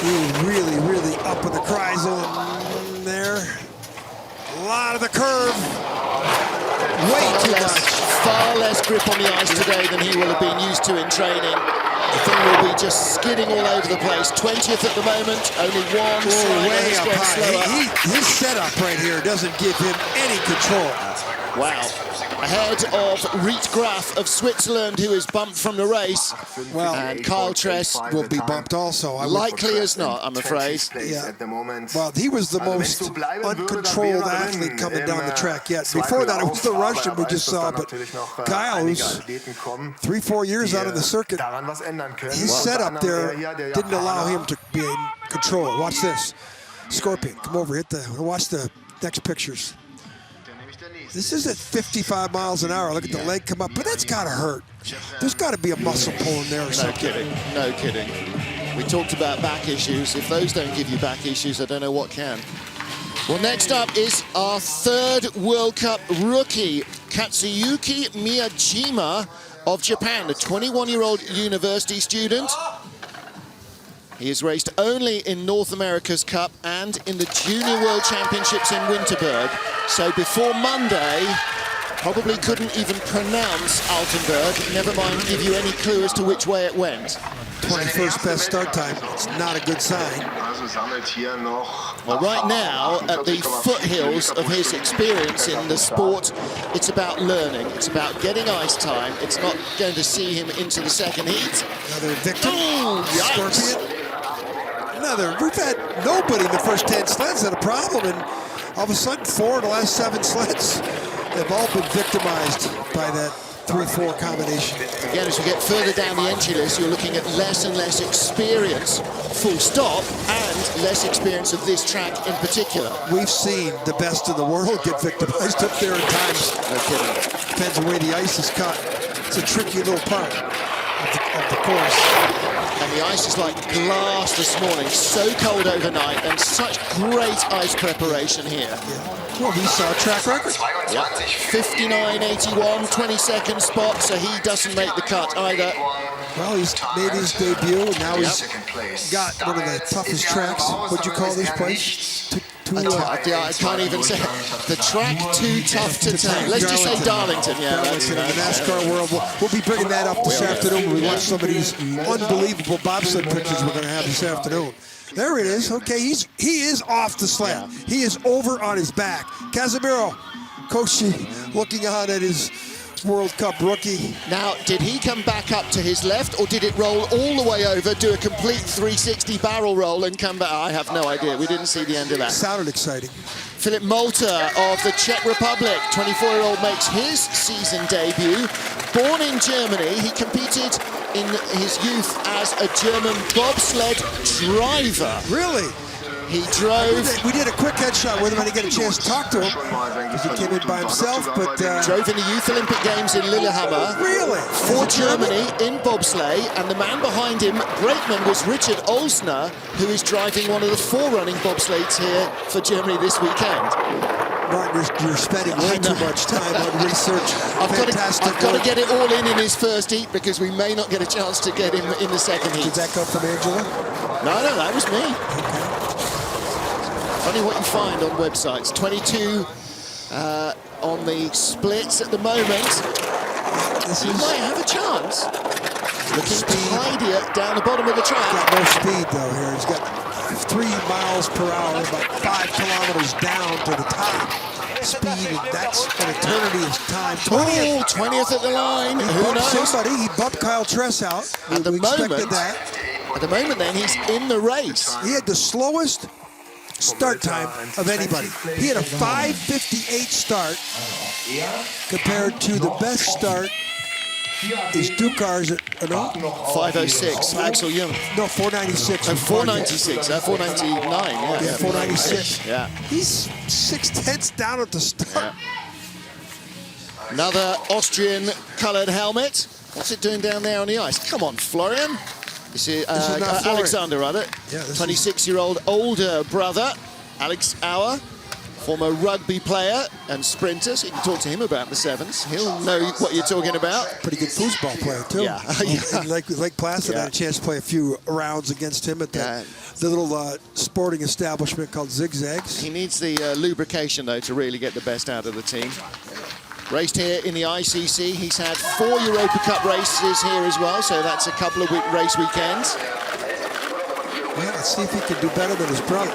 Ooh, really, really up in the Kreisel there. A lot of the curve. Way too much. Far less grip on the ice today than he will have been used to in training. The thing will be just skidding all over the place. 20th at the moment, only 1 slider way up high. slower. His setup right here doesn't give him any control. Wow. Ahead of Riet Graf of Switzerland, who is bumped from the race. Well, and Kyle Tress will be bumped also. Likely as not, I'm afraid. Yeah. Well, he was the most uncontrolled athlete coming down the track yet. Before that, it was the Russian we just saw, but Kyle, who's 3-4 years out of the circuit, his setup there didn't allow him to be in control. Watch this. Scorpion, come over, watch the next pictures. This is at 55 miles an hour. Look at the leg come up, but that's got to hurt. There's got to be a muscle pull in there or something. No kidding. We talked about back issues. If those don't give you back issues, I don't know what can. Well, next up is our 3rd World Cup rookie, Katsuyuki Miyajima of Japan, a 21-year-old university student. He has raced only in North America's Cup and in the Junior World Championships in Winterberg. So before Monday, probably couldn't even pronounce Altenberg, never mind give you any clue as to which way it went. 21st best start time, it's not a good sign. Well, right now, at the foothills of his experience in the sport, it's about learning. It's about getting ice time. It's not going to see him into the second heat. Another victim, Scorpion. We've had nobody in the first 10 sleds had a problem, and all of a sudden 4 of the last 7 sleds have all been victimized by that 3-4 combination. Again, as we get further down the entry list, you're looking at less and less experience, full stop, and less experience of this track in particular. We've seen the best in the world get victimized up there at times. No kidding. Depends on the way the ice is cut. It's a tricky little part of the course. And the ice is like glass this morning. So cold overnight, and such great ice preparation here. Yeah. Well, we saw a track record. Yep. 59.81, 22nd spot, so he doesn't make the cut either. Well, he's made his debut, and now he's got one of the toughest tracks. What'd you call this place? I can't even say the track too tough to take. Let's just say Darlington. Yeah, Darlington in the NASCAR world. We'll be bringing that up this afternoon when we watch some of these unbelievable bobsled pictures we're going to have this afternoon. There it is. Okay, he is off the sled. Yeah. He is over on his back. Casemiro, Koshi, looking on at his World Cup rookie. Now, did he come back up to his left, or did it roll all the way over, do a complete 360 barrel roll and come back? I have no idea. We didn't see the end of that. Sounded exciting. Philip Malta of the Czech Republic, 24-year-old, makes his season debut. Born in Germany, he competed in his youth as a German bobsled driver. Really? He drove. We did a quick headshot with him. I didn't get a chance to talk to him because he came in by himself. But drove in the Youth Olympic Games in Lillehammer. Really? For Germany in bobsleigh, and the man behind him, brakeman, was Richard Olsner, who is driving one of the forerunning bobsleighs here for Germany this weekend. Martin, you're spending way too much time on research. I've got to get it all in his first heat because we may not get a chance to get him in the second heat. Did that come from Angela? No, that was me. Okay. Funny what you find on websites. 22 on the splits at the moment. He might have a chance. Looking tidier down the bottom of the track. He's got no speed though here. He's got 3 miles per hour, about 5 kilometers down to the top speed, and that's an eternity of time. 20th at the line. Who knows? Somebody, he bumped Kyle Tress out. At the moment, then, he's in the race. He had the slowest start time of anybody. He had a 5:58 start compared to the best start is Ducar's at 5:06. Axel Jung. No, 4:96. Oh, 4:96. 4:99. Yeah, 4:96. Yeah. He's 6/10 down at the start. Yeah. Another Austrian coloured helmet. What's it doing down there on the ice? Come on, Florian. This is Alexander, rather. Yeah, 26-year-old older brother, Alex Auer, former rugby player and sprinter. So you can talk to him about the sevens. He'll know what you're talking about. Pretty good foosball player, too. Yeah. Lake Placid, I had a chance to play a few rounds against him at the little sporting establishment called Zigzags. He needs the lubrication, though, to really get the best out of the team. Raced here in the ICC. He's had 4 Europa Cup races here as well, so that's a couple of race weekends. Yeah, let's see if he can do better than his brother.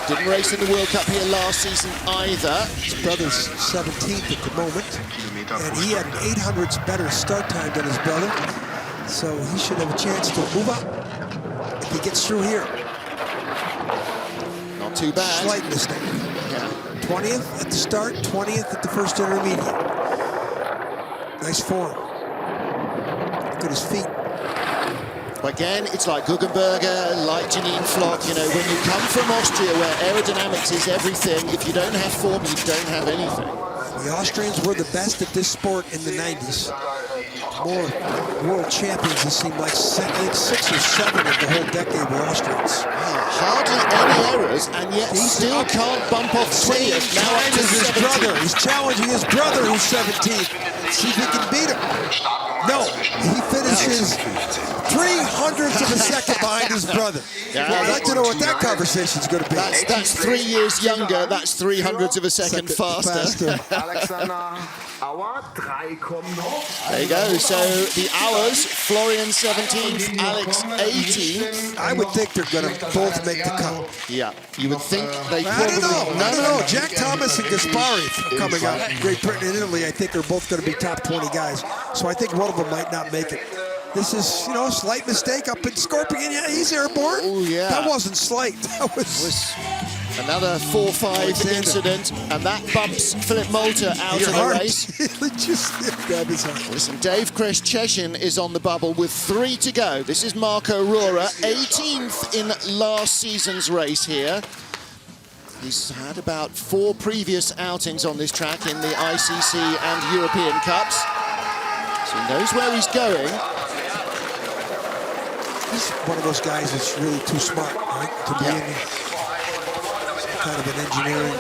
Didn't race in the World Cup here last season either. His brother's 17th at the moment, and he had an 800s better start time than his brother, so he should have a chance to move up if he gets through here. Not too bad. Slight mistake. Yeah. 20th at the start, 20th at the first intermediate. Nice form. Look at his feet. Again, it's like Guggenberger, like Janine Flock. You know, when you come from Austria, where aerodynamics is everything, if you don't have form, you don't have anything. The Austrians were the best at this sport in the 90s. More world champions, it seemed like 6 or 7 of the whole decade were Austrians. Hardly any errors, and yet he still can't bump off 20th. Now up to his brother. He's challenging his brother, who's 17th. See if he can beat him. No, he finishes 3/100ths of a second behind his brother. Yeah, well, I'd like to know what that conversation's going to be. That's 3 years younger. That's 3/100ths of a second faster. There you go. So the hours, Florian 17th, Alex 18th. I would think they're going to both make the cut. Yeah, you would think they probably... I don't know. Jack Thomas and Gaspari coming out. Great Britain and Italy, I think, are both going to be top 20 guys. So I think one of them might not make it. This is, you know, a slight mistake up in Scorpion. Yeah, he's airborne. Oh, yeah. That wasn't slight. That was Another 4-5 incident, and that bumps Philip Moulter out of the race. Just grab his heart. Listen, Dave Kreshcheshin is on the bubble with 3 to go. This is Marco Rohrer, 18th in last season's race here. He's had about 4 previous outings on this track in the ICC and European Cups. So he knows where he's going. He's one of those guys that's really too smart, right? To be in kind of an engineering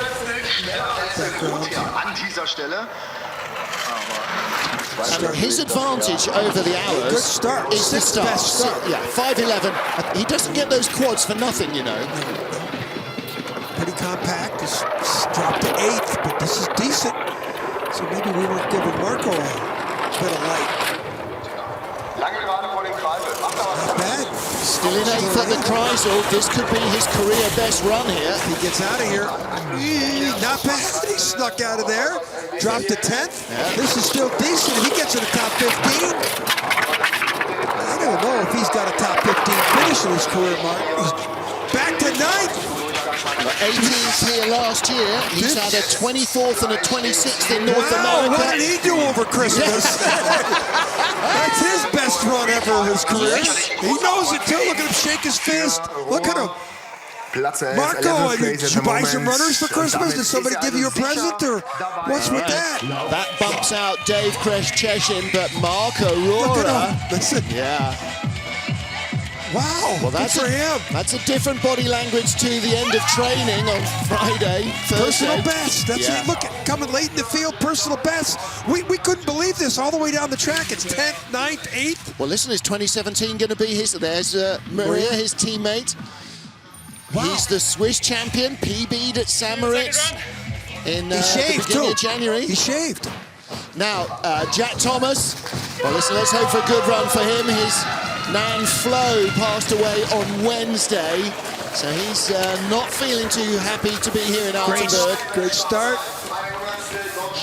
background. And his advantage over the hours Good start. is the start. Best start. Yeah, 5:11. He doesn't get those quads for nothing, you know. Pretty compact. He's dropped to 8th, but this is decent. So maybe we weren't giving Marco a bit of light. Not bad. Still in 8th at the Kreisel. This could be his career best run here. He gets out of here. Not bad. He snuck out of there. Dropped to 10th. Yeah. This is still decent. If he gets to the top 15, I don't know if he's got a top 15 finish in his career, Mark. He's back to 9th. 18th here last year. He's had a 24th and a 26th in North America. What did he do over Christmas? That's his best run ever in his career. He knows it too. Look at him shake his fist. Look at him. Marco, did you buy some runners for Christmas? Did somebody give you a present, or what's with that? That bumps out Dave Kreshcheshin, but Marco Rohrer. Listen. Yeah. Wow, Well, that's good for him. That's a different body language to the end of training on Friday, Thursday. Personal best. That's it. Look, coming late in the field, personal best. We couldn't believe this all the way down the track. It's 10th, 9th, 8th. Well, listen, is 2017 going to be his? There's Maria, his teammate. Wow. He's the Swiss champion, PB'd at St-Moritz in He the shaved beginning too. of January. He shaved. Now, Jack Thomas. Well, listen, let's hope for a good run for him. His Nan Flo passed away on Wednesday, so he's not feeling too happy to be here in Altenberg. Great start.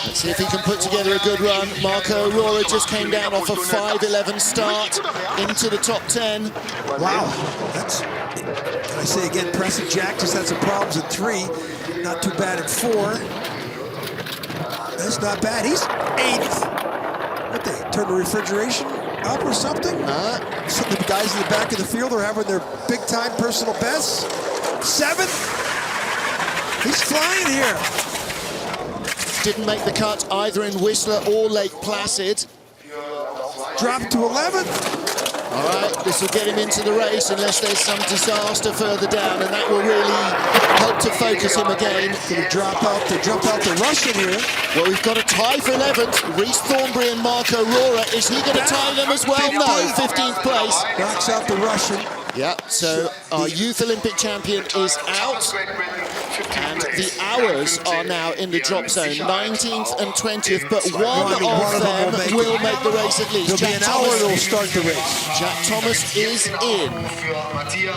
Let's see if he can put together a good run. Marco Rohrer just came down off a 5:11 start into the top 10. Wow, that's, can I say again, impressive. Jack just had some problems at 3. Not too bad at 4. That's not bad. He's 8th. What, they turn the refrigeration up or something? So the guys in the back of the field are having their big-time personal bests. 7th. He's flying here. Didn't make the cut either in Whistler or Lake Placid. Dropped to 11th. All right, this will get him into the race unless there's some disaster further down, and that will really help to focus him again. Gonna jump out the Russian here. Well, we've got a tie for 11th. Reese Thornbury and Marco Rohrer. Is he going to tie them as well? No, 15th place. Knocks out the Russian. Yeah, so our youth Olympic champion is out. And the hours are now in the drop zone, 19th and 20th, but one of them will make the race at least. There'll be an hour that'll start the race. Jack Thomas is in.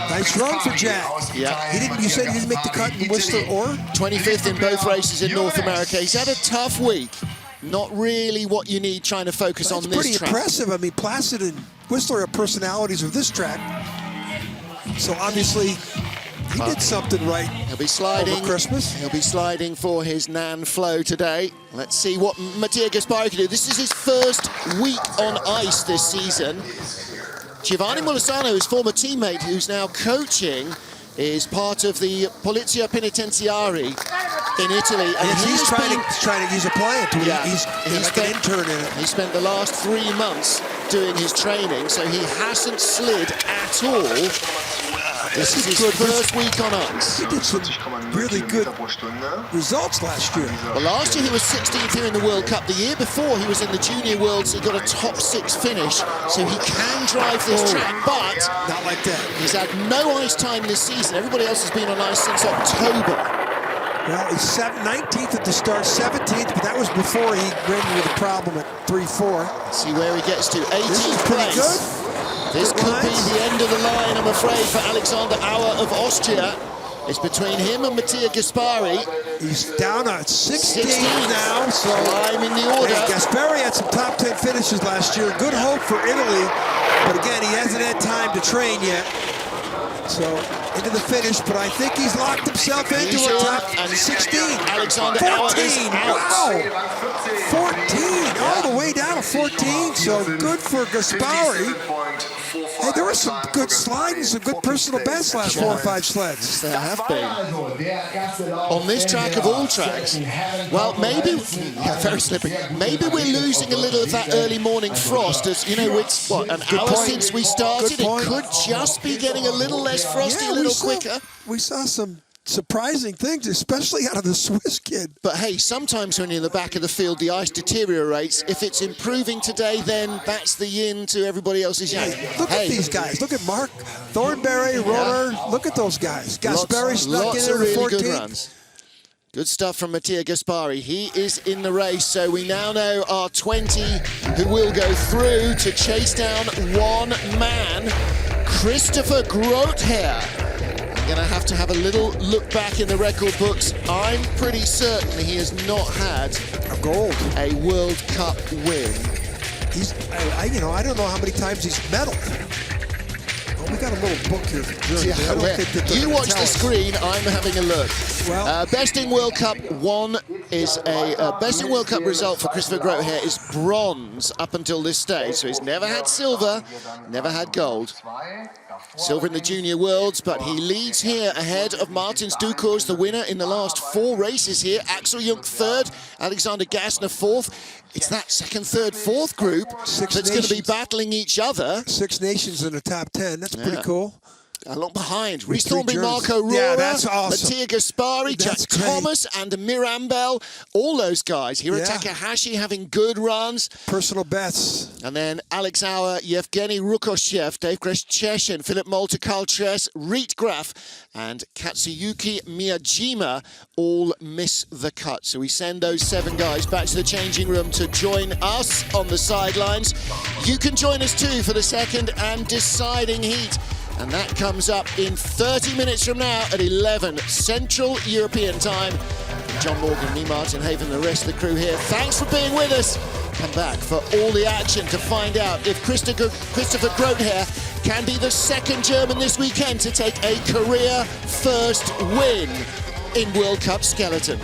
Nice run for Jack. Yeah. You said he didn't make the cut in Whistler or? 25th in both races in North America. He's had a tough week. Not really what you need trying to focus on this track. It's pretty impressive. I mean, Placid and Whistler are personalities of this track. So obviously, he did something right. He'll be sliding over Christmas. He'll be sliding for his Nan Flo today. Let's see what Mattia Gaspari can do. This is his first week on ice this season. Giovanni Molisano, his former teammate, who's now coaching, is part of the Polizia Penitenziari in Italy. And he's trying to, he's applying to it. Yeah, he's like an intern in it. He spent the last 3 months doing his training, so he hasn't slid at all. This is his first week on ice. He did some really good results last year. Well, last year he was 16th here in the World Cup. The year before he was in the Junior Worlds. He got a top 6 finish, so he can drive this track, but not like that. He's had no ice time this season. Everybody else has been on ice since October. Well, he's 19th at the start, 17th, but that was before he ran into the problem at 3-4. See where he gets to. 18th This is pretty place. good. This could be the end of the line, I'm afraid, for Alexander Auer of Austria. It's between him and Mattia Gaspari. He's down at 16th now, so I'm in the order. Hey, Gaspari had some top 10 finishes last year. Good hope for Italy, but again, he hasn't had time to train yet. So into the finish, but I think he's locked himself into He's a in, top and 16. Alexander 14, wow. 14, all the way down to 14, so good for Gaspari. Hey, there were some good sliding, some good personal best last 4 or 5 sleds. There have been. On this track of all tracks, well, maybe, very slippery, maybe we're losing a little of that early morning frost. As you know, it's, what, an hour since we started. It could just be getting a little less frosty, a little quicker. We saw some surprising things, especially out of the Swiss kid. But hey, sometimes when you're in the back of the field, the ice deteriorates. If it's improving today, then that's the yin to everybody else's yang. Look at these guys. Look at Mark Thornberry, Roller. Look at those guys. Gaspari snuck in there really 14. good runs. Good stuff from Mattia Gaspari. He is in the race, so we now know our 20 who will go through to chase down one man, Christopher Grother. I'm going to have a little look back in the record books. I'm pretty certain he has not had a World Cup win. He's, I don't know how many times he's medaled. Well, we got a little book here for Germany. Yeah, you watch the screen. I'm having a look. Well, best in World Cup one is a best in World Cup result for Christopher Grother is bronze up until this stage. So he's never had silver, never had gold. Silver in the Junior Worlds, but he leads here ahead of Martins Dukors, the winner in the last 4 races here. Axel Jung third, Alexander Gassner fourth. It's that second, third, fourth group that's going to be battling each other. 6 nations in the top 10. That's pretty cool. Along behind, Rhys Thornby, Marco Rohrer, yeah, that's awesome. Mattia Gaspari, Jack Thomas, and Mirambel. All those guys. Hiro Takahashi having good runs. Personal best. And then Alex Auer, Yevgeny Rukoshev, Dave Greshcheshin, Philip Molter, Karl Tress, Riet Graf, and Katsuyuki Miyajima all miss the cut. So we send those 7 guys back to the changing room to join us on the sidelines. You can join us too for the second and deciding heat. And that comes up in 30 minutes from now at 11 Central European time. John Morgan, me, Martin Haven, the rest of the crew here. Thanks for being with us. Come back for all the action to find out if Christopher Grother can be the second German this weekend to take a career first win in World Cup Skeleton.